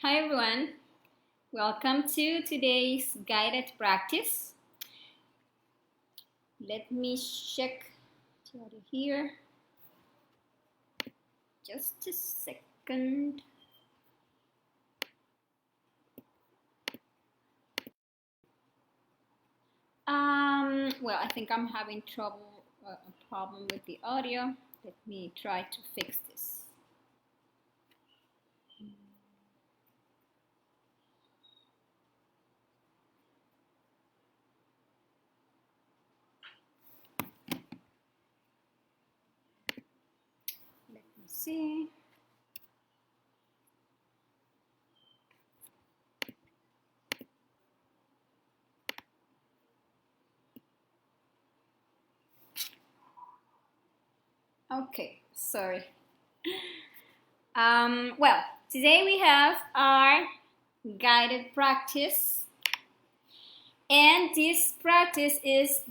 Hi everyone, welcome to today's guided practice. Let me check here. Just a second. Well, I think I'm having a problem with the audio. Let me try to fix this. Let me see. Okay, sorry. Well, today we have our guided practice, and this practice is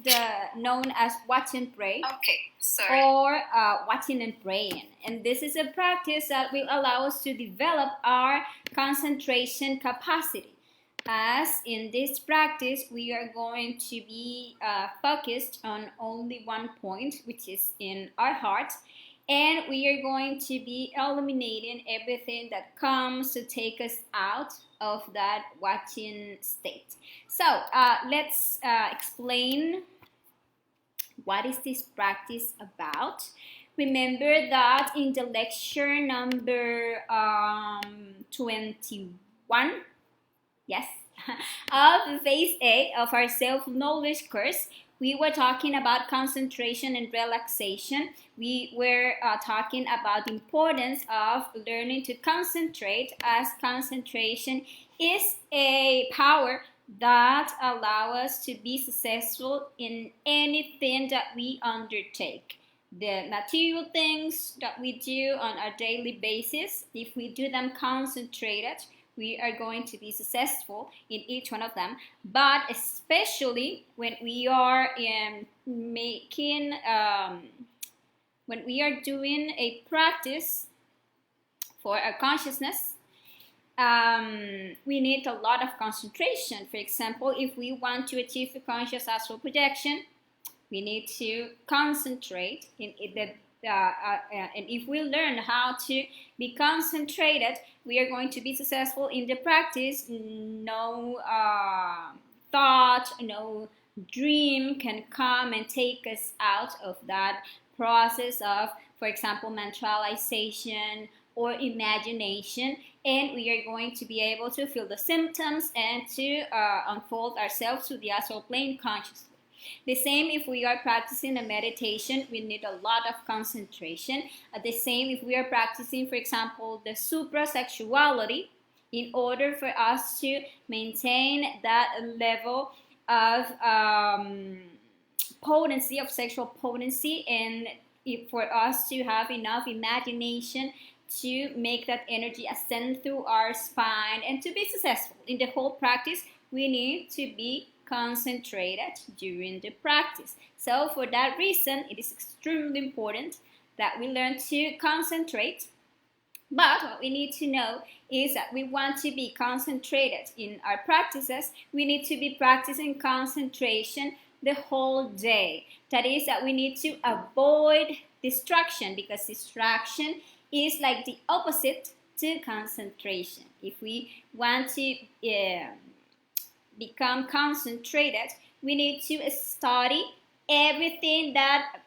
known as watch and pray. Okay, sorry. Or watching and praying. And this is a practice that will allow us to develop our concentration capacity. As in this practice, we are going to be focused on only one point, which is in our heart. And we are going to be eliminating everything that comes to take us out of that watching state. So let's explain what is this practice about. Remember that in the lecture number 21, yes, of phase A of our self-knowledge course, we were talking about concentration and relaxation. We were talking about the importance of learning to concentrate, as concentration is a power that allow us to be successful in anything that we undertake. The material things that we do on a daily basis, if we do them concentrated, we are going to be successful in each one of them. But especially when we are when we are doing a practice for our consciousness, we need a lot of concentration. For example, if we want to achieve a conscious astral projection, we need to concentrate and if we learn how to be concentrated, we are going to be successful in the practice. No thought, no dream can come and take us out of that process of, for example, mentalization or imagination, and we are going to be able to feel the symptoms and to unfold ourselves to the astral plane consciously. The same if we are practicing a meditation, we need a lot of concentration. The same if we are practicing, for example, the suprasexuality, in order for us to maintain that level of potency, of sexual potency, and for us to have enough imagination to make that energy ascend through our spine and to be successful in the whole practice, we need to be concentrated during the practice. So for that reason, it is extremely important that we learn to concentrate. But what we need to know is that we want to be concentrated in our practices. We need to be practicing concentration the whole day. That is that we need to avoid distraction, because distraction is like the opposite to concentration. If we want to become concentrated, we need to study everything that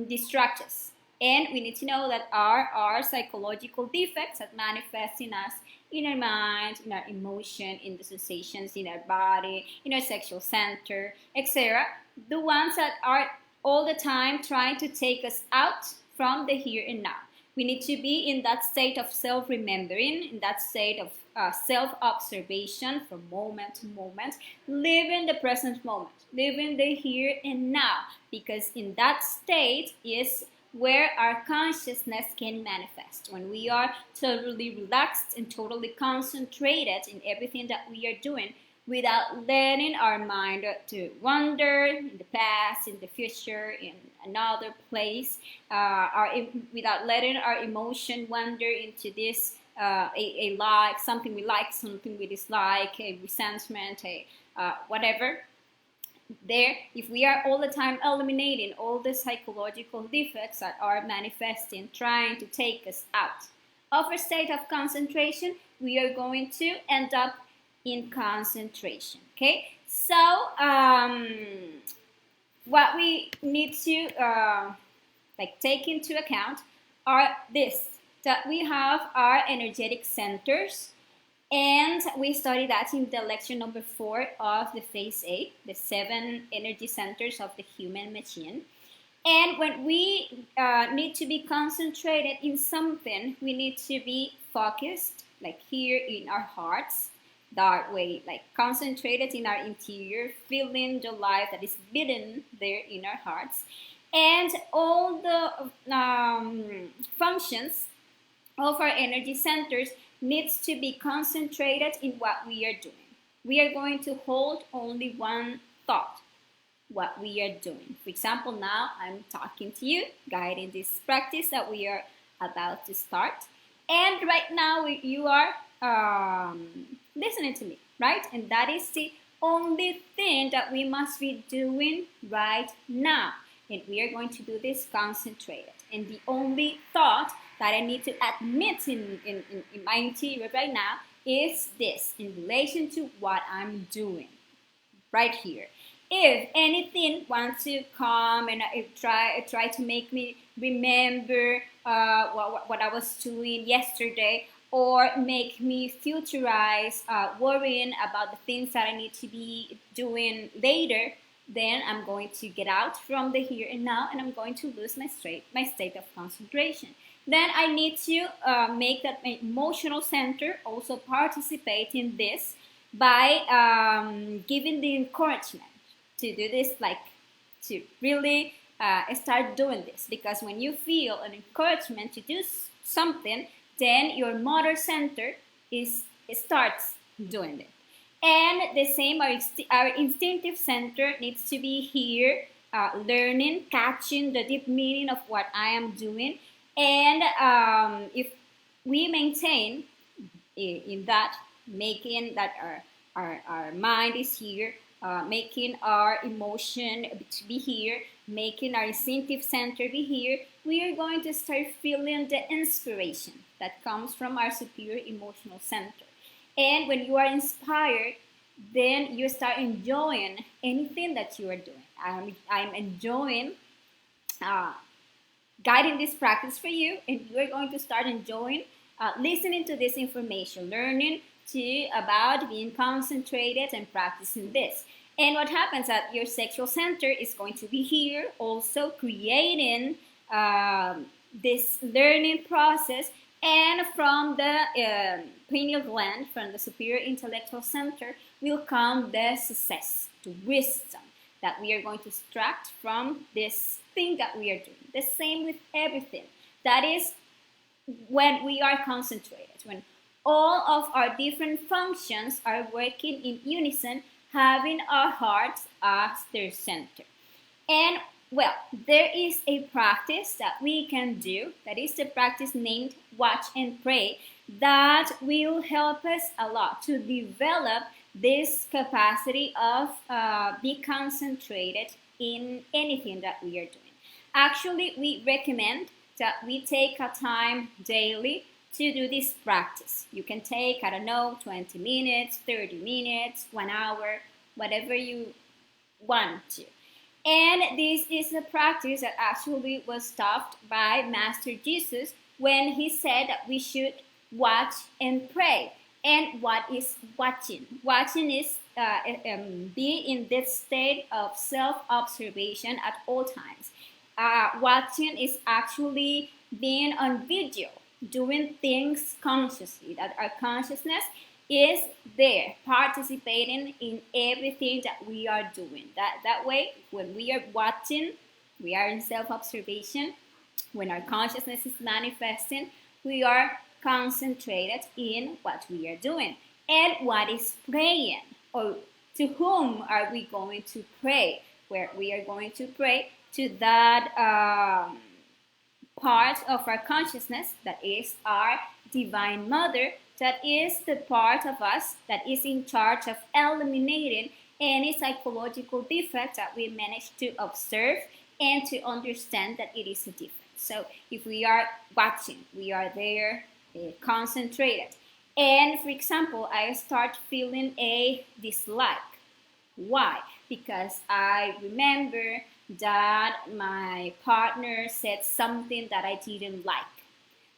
distracts us. And we need to know that are psychological defects that manifest in us, in our mind, in our emotion, in the sensations in our body, in our sexual center, etc. The ones that are all the time trying to take us out from the here and now. We need to be in that state of self-remembering, in that state of self-observation from moment to moment, living the present moment, living the here and now, because in that state is where our consciousness can manifest. When we are totally relaxed and totally concentrated in everything that we are doing, without letting our mind to wander in the past, in the future, in another place, without letting our emotion wander into this a like, something we like, something we dislike, a resentment, a whatever. There, if we are all the time eliminating all the psychological defects that are manifesting, trying to take us out of a state of concentration, we are going to end up in concentration. Okay, so what we need to take into account are this, that we have our energetic centers, and we studied that in the lecture number 4 of the phase A, the 7 energy centers of the human machine. And when we need to be concentrated in something, we need to be focused, like here in our hearts, that way, like concentrated in our interior, feeling the life that is beating there in our hearts. And all the functions of our energy centers needs to be concentrated in what we are doing. We are going to hold only one thought, what we are doing. For example, now I'm talking to you, guiding this practice that we are about to start. And right now you are listening to me, right? And that is the only thing that we must be doing right now. And we are going to do this concentrated. And the only thought that I need to admit in my interior right now is this, in relation to what I'm doing right here. If anything wants to come and try to make me remember what I was doing yesterday, or make me futurize worrying about the things that I need to be doing later, then I'm going to get out from the here and now, and I'm going to lose my state of concentration. Then I need to make that my emotional center also participate in this by giving the encouragement to do this, like to really start doing this. Because when you feel an encouragement to do something, then your motor center starts doing it. And the same, our instinctive center needs to be here, learning, catching the deep meaning of what I am doing. And if we maintain in that, making that our mind is here, making our emotion to be here, making our instinctive center be here, we are going to start feeling the inspiration that comes from our superior emotional center. And when you are inspired, then you start enjoying anything that you are doing. I'm enjoying guiding this practice for you, and you are going to start enjoying listening to this information, learning about being concentrated and practicing this. And what happens at your sexual center is going to be here, also creating this learning process. And from the pineal gland, from the superior intellectual center, will come the success, the wisdom that we are going to extract from this thing that we are doing. The same with everything. That is when we are concentrated, when all of our different functions are working in unison, having our hearts as their center. And well, there is a practice that we can do, that is the practice named Watch and Pray, that will help us a lot to develop this capacity of be concentrated in anything that we are doing. Actually, we recommend that we take a time daily to do this practice. You can take, 20 minutes, 30 minutes, 1 hour, whatever you want to. And this is a practice that actually was taught by Master Jesus when he said that we should watch and pray. And what is watching? Watching is be in this state of self-observation at all times. Watching is actually being on video, doing things consciously, that our consciousness is there, participating in everything that we are doing. That way, when we are watching, we are in self-observation. When our consciousness is manifesting, we are concentrated in what we are doing. And what is praying? Or to whom are we going to pray? Where we are going to pray to that part of our consciousness that is our Divine Mother, that is the part of us that is in charge of eliminating any psychological defect that we manage to observe and to understand that it is a defect. So if we are watching, we are there, concentrated. And for example, I start feeling a dislike. Why? Because I remember that my partner said something that I didn't like.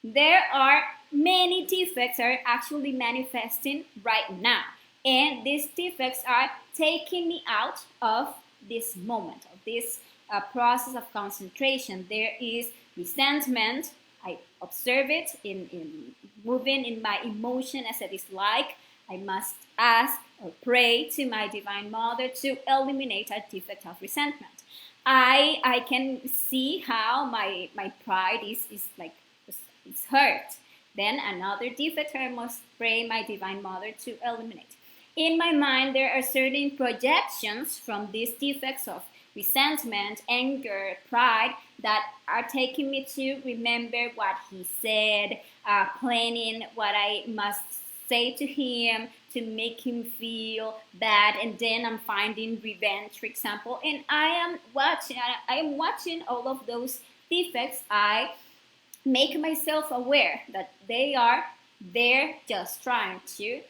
There are many defects that are actually manifesting right now. And these defects are taking me out of this moment, of this process of concentration. There is resentment. I observe it in moving in my emotion as a dislike. I must ask or pray to my Divine Mother to eliminate a defect of resentment. I can see how my pride is like it's hurt. Then another defect I must pray my Divine Mother to eliminate. In my mind, there are certain projections from these defects of resentment, anger, pride that are taking me to remember what he said, planning what I must say to him to make him feel bad, and then I'm finding revenge, for example, and I am watching all of those defects. I make myself aware that they are there just trying to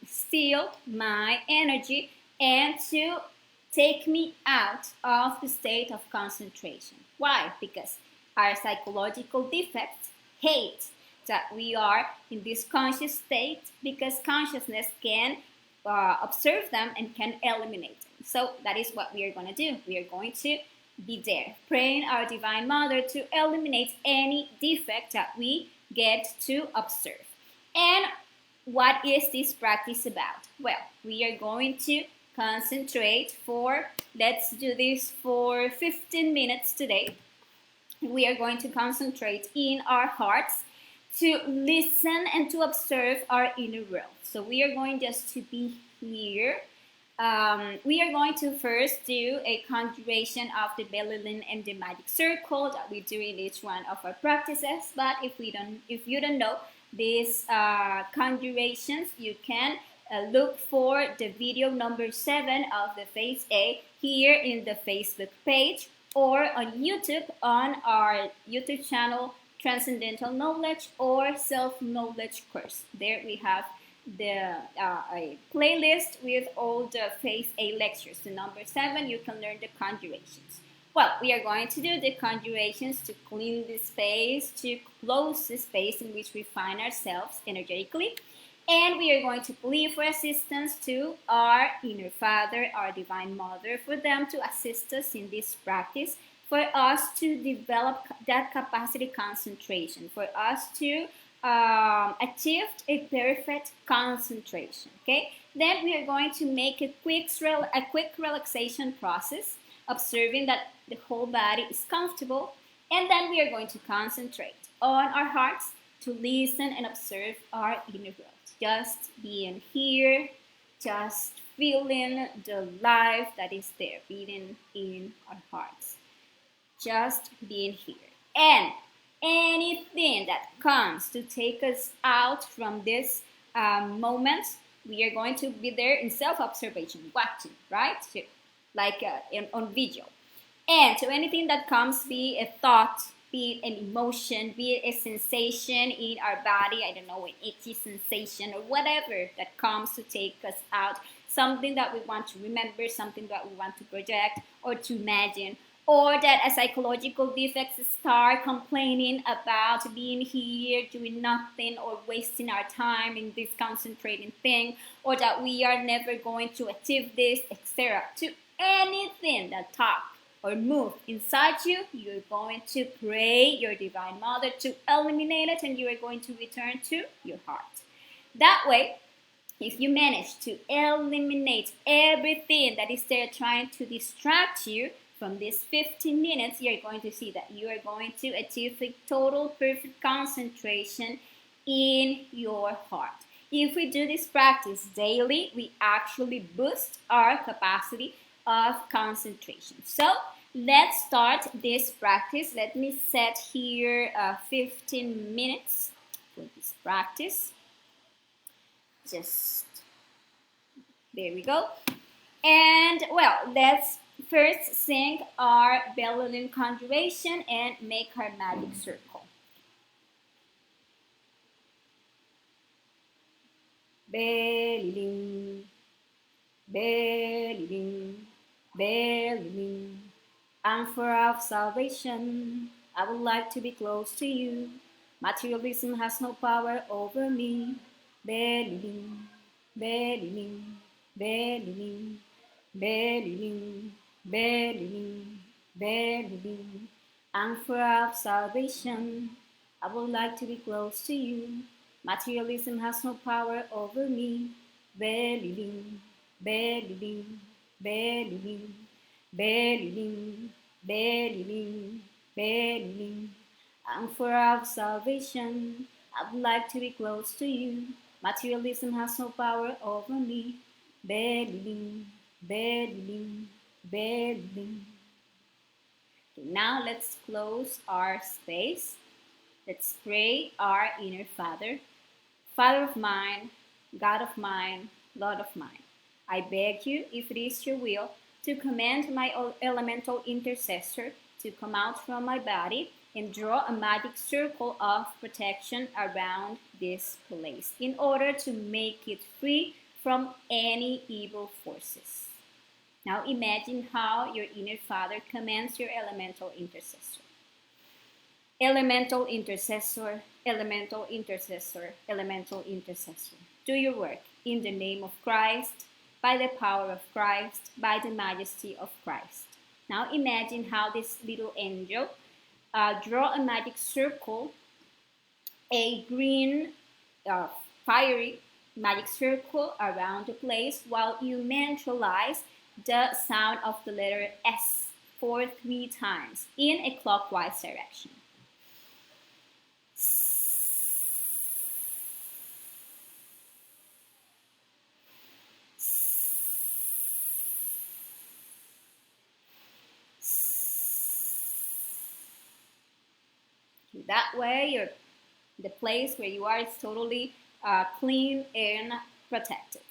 steal my energy and to take me out of the state of concentration. Why? Because our psychological defects hate that we are in this conscious state, because consciousness can observe them and can eliminate them. So that is what we are going to do. We are going to be there, praying our Divine Mother to eliminate any defect that we get to observe. And what is this practice about? Well, we are going to concentrate let's do this for 15 minutes today. We are going to concentrate in our hearts to listen and to observe our inner world. So we are going just to be here. We are going to first do a conjuration of the Belilin and the magic circle that we do in each one of our practices. But if you don't know these conjurations, you can look for the video number 7 of the Phase A here in the Facebook page, or on YouTube on our YouTube channel, Transcendental Knowledge or Self-Knowledge Course. There we have the a playlist with all the Phase A lectures. The number 7, you can learn the conjurations. Well, we are going to do the conjurations to clean the space, to close the space in which we find ourselves energetically. And we are going to plead for assistance to our inner Father, our Divine Mother, for them to assist us in this practice, for us to develop that capacity concentration, for us to achieve a perfect concentration. Okay, then we are going to make a quick relaxation process, observing that the whole body is comfortable, and then we are going to concentrate on our hearts to listen and observe our inner world. Just being here, just feeling the life that is there beating in our hearts. Just being here. And anything that comes to take us out from this moment, we are going to be there in self-observation, watching, right? So, like on video. And to anything that comes, be a thought, be it an emotion, be it a sensation in our body, I don't know, an itchy sensation or whatever that comes to take us out, something that we want to remember, something that we want to project or to imagine, or that a psychological defect start complaining about being here, doing nothing, or wasting our time in this concentrating thing, or that we are never going to achieve this, etc. To anything that talk or move inside you, you're going to pray your Divine Mother to eliminate it, and you are going to return to your heart. That way, if you manage to eliminate everything that is there trying to distract you from these 15 minutes, you're going to see that you are going to achieve a total perfect concentration in your heart. If we do this practice daily, we actually boost our capacity of concentration. So let's start this practice. Let me set here 15 minutes for this practice. Just there we go. And well, let's first sing our Bell-Lilin conjuration and make our magic circle. Bell-Lilin, Bell-Lilin, Bell-Lilin, Anchor of salvation, I would like to be close to you. Materialism has no power over me. Bell-Lilin, Bell-Lilin, Bell-Lilin, Bell-Lilin, Bell-Lilin, Bell-Lilin, Anchor of salvation, I would like to be close to you. Materialism has no power over me. Bell-Lilin, Bell-Lilin, Bell-Lilin, Bell-Lilin, Bell-Lilin, Bell-Lilin, Anchor of salvation, I would like to be close to you. Materialism has no power over me. Bell-Lilin, Bell-Lilin, Bell-Lilin. Now let's close our space. Let's pray our inner Father. Father of mine, God of mine, Lord of mine, I beg you, if it is your will, to command my elemental intercessor to come out from my body and draw a magic circle of protection around this place in order to make it free from any evil forces. Now imagine how your inner Father commands your elemental intercessor. Elemental intercessor, elemental intercessor, elemental intercessor. Do your work in the name of Christ, by the power of Christ, by the majesty of Christ. Now imagine how this little angel draw a magic circle, a green, fiery magic circle around the place while you mentalize the sound of the letter S for 3 times in a clockwise direction. That way, the place where you are is totally clean and protected.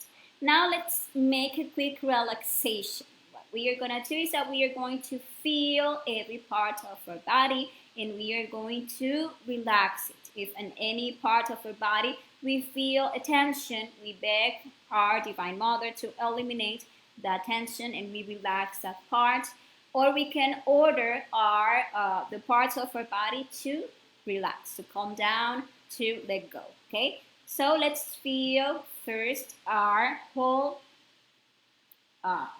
Now let's make a quick relaxation. What we are going to do is that we are going to feel every part of our body and we are going to relax it. If in any part of our body we feel a tension, we beg our Divine Mother to eliminate that tension and we relax that part. Or we can order the parts of our body to relax, to calm down, to let go. Okay, so let's feel first our whole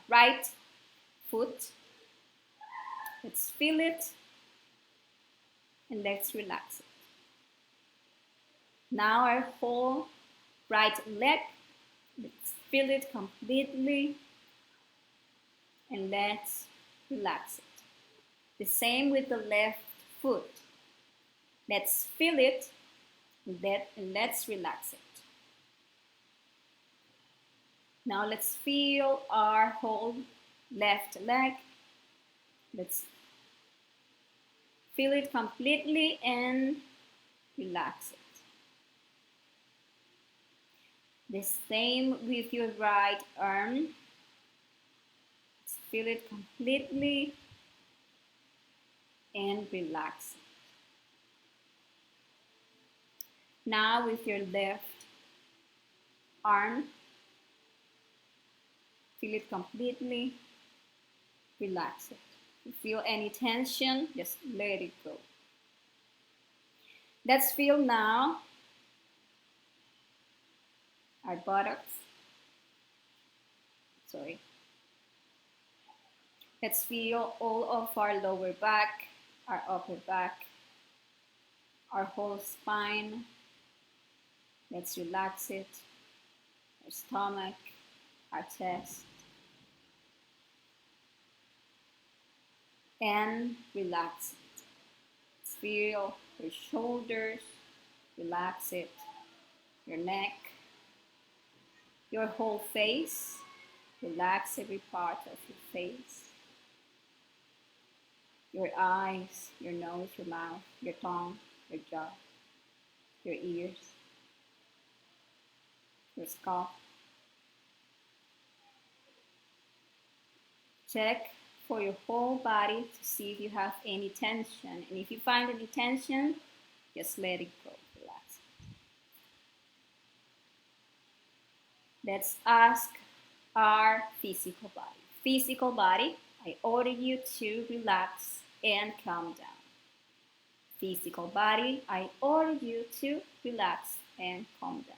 right foot. Let's feel it and let's relax it. Now our whole right leg. Let's feel it completely and let's relax it. The same with the left foot. Let's feel it and let's relax it. Now let's feel our whole left leg. Let's feel it completely and relax it. The same with your right arm. Let's feel it completely and relax it. Now with your left arm, feel it completely, relax it. If you feel any tension, just let it go. Let's feel now our buttocks. Sorry. Let's feel all of our lower back, our upper back, our whole spine. Let's relax it. Our stomach, our chest. And relax it. Let's feel your shoulders. Relax it. Your neck. Your whole face. Relax every part of your face. Your eyes, your nose, your mouth, your tongue, your jaw, your ears, your scalp. Check for your whole body to see if you have any tension. And if you find any tension, just let it go. Relax. Let's ask our physical body. Physical body, I order you to relax and calm down. Physical body, I order you to relax and calm down.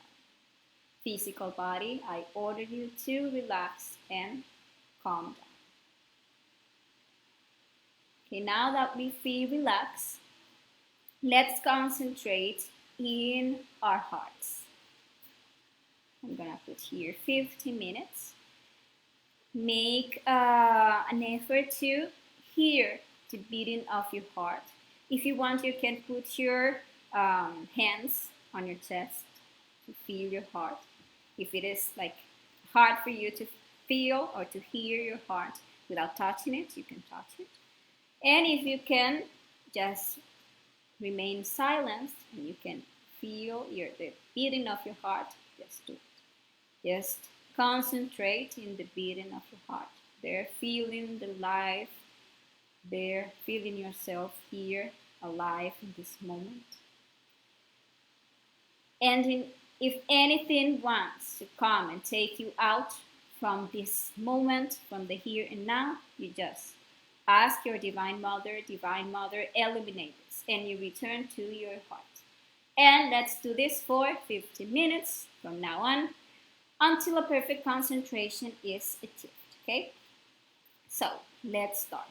Physical body, I order you to relax and calm down. Okay, now that we feel relaxed, let's concentrate in our hearts. I'm gonna put here 50 minutes. Make an effort to hear the beating of your heart. If you want, you can put your hands on your chest to feel your heart. If it is like hard for you to feel or to hear your heart without touching it, you can touch it. And if you can, just remain silent and you can feel the beating of your heart, just do it. Just concentrate in the beating of your heart. They're feeling the life, they're feeling yourself here, alive in this moment. And if anything wants to come and take you out from this moment, from the here and now, you just ask your Divine Mother, eliminate this, and you return to your heart. And let's do this for 15 minutes from now on until a perfect concentration is achieved, okay? So, let's start.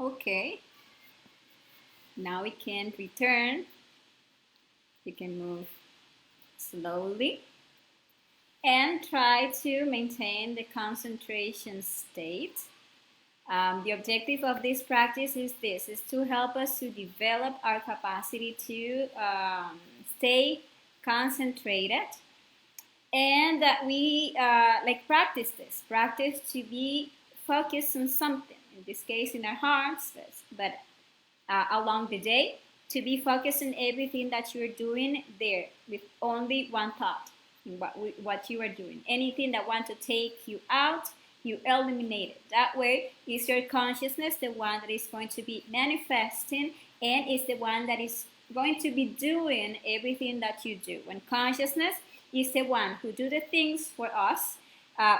Okay. Now we can return. You can move slowly and try to maintain the concentration state. The objective of this practice is to help us to develop our capacity to stay concentrated, and that we practice to be focused on something, in this case in our hearts, but along the day, to be focused on everything that you're doing there with only one thought in what you are doing. Anything that wants to take you out, you eliminate it. That way, is your consciousness the one that is going to be manifesting, and is the one that is going to be doing everything that you do. When consciousness is the one who do the things for us,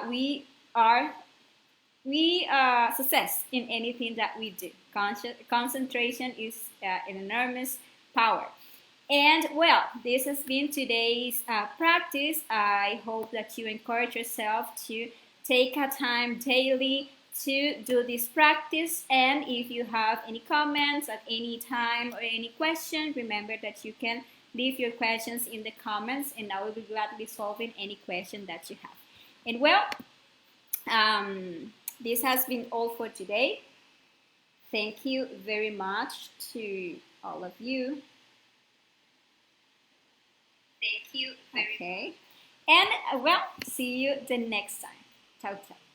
we success in anything that we do. Concentration is an enormous power. And well, this has been today's practice. I hope that you encourage yourself to take a time daily to do this practice. And if you have any comments at any time or any question, remember that you can leave your questions in the comments, and I will be gladly solving any question that you have. And well, this has been all for today. Thank you very much to all of you. Thank you very much. Okay. And well, see you the next time. Ciao, ciao.